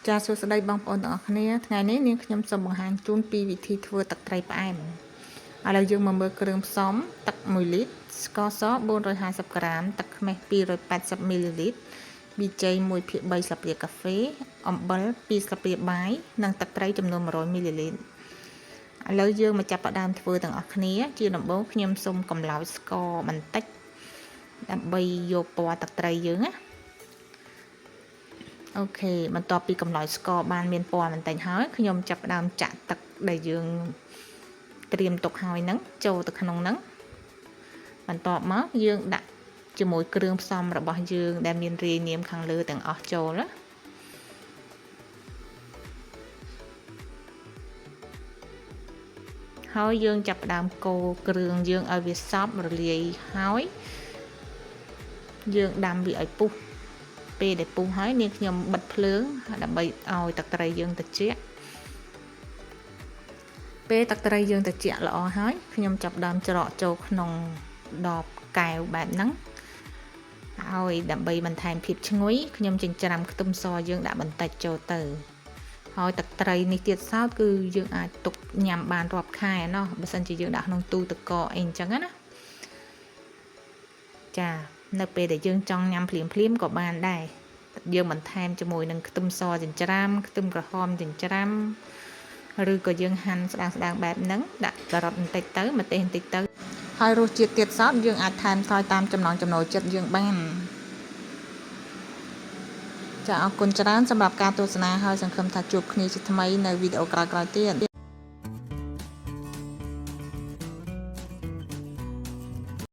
ចាសួស្តីបងប្អូនទាំងអស់គ្នាថ្ងៃនេះនាងខ្ញុំសូមបង្ហាញជូនពីវិធីធ្វើទឹកត្រីផ្អែមឥឡូវយើងមកមើលគ្រឿងផ្សំទឹក1លីត្រស្ករស450ក្រាមទឹកខ្មេះ280មីលីលីត្រប៊ីចេង1/3 ស្លាបព្រាកាហ្វេអំបិល2ស្លាបព្រាបាយនិងទឹកត្រីចំនួន100មីលីលីត្រឥឡូវយើងមកចាប់ផ្ដើមធ្វើទាំងអស់គ្នាជាដំបូងខ្ញុំសូមកំលោចស្ករបន្តិចដើម្បីយកពណ៌ទឹកត្រីយើងណាអូខេបន្ទាប់ពីកម្លោចស្ករបានមានពណ៌បន្តិចហើយខ្ញុំចាប់ផ្ដើមចាក់ទឹកដែលយើងត្រៀមទុកហើយហ្នឹងចូលទៅក្នុងហ្នឹងបន្ទាប់មកយើងដាក់ជាមួយគ្រឿងផ្សំរបស់យើងដែលមានរាយនាមខាងលើទាំងអស់ចូលណាហើយយើងចាប់ផ្ដើមកូរគ្រឿងយើងឲ្យវាសព្វរលាយហើយយើងដាំវាឲ្យពុះពេលដែលពុះហើយនាងខ្ញុំបិទភ្លើងដើម្បីឲ្យទឹកត្រីយើងត្រជាក់ពេលទឹកត្រីយើងត្រជាក់ល្អហើយខ្ញុំចាប់ដើមច្រកចូលក្នុងដបកែវបែបហ្នឹងហើយដើម្បីបន្ថែមភាពឈ្ងុយខ្ញុំចិញ្ច្រាំខ្ទឹមសយើងដាក់បន្តិចចូលទៅហើយទឹកត្រីនេះទៀតសោតគឺយើងអាចទុកញ៉ាំបានរាប់ខែណោះបើសិនជាយើងដាក់ក្នុងទូទឹកកកអីអញ្ចឹងណាចានៅពេលដែលយើងចង់ញ៉ាំភ្លាមៗក៏បានដែរយើងបន្ថែមជាមួយនឹងខ្ទឹមសចិញ្ច្រាំខ្ទឹមក្រហមចិញ្ច្រាំឬក៏យើងហាន់ស្ដាងបែបហ្នឹងដាក់ការ៉ុតបន្តិចទៅម្ទេសបន្តិចទៅហើយរសជាតិទៀតសោតយើងអាចថែមថយតាមចំណង់ចំណូលចិត្តយើងបានចាអរគុណច្រើនសម្រាប់ការទស្សនាហើយសង្ឃឹមថាជួបគ្នាជាថ្មីនៅវីដេអូក្រោយៗទៀត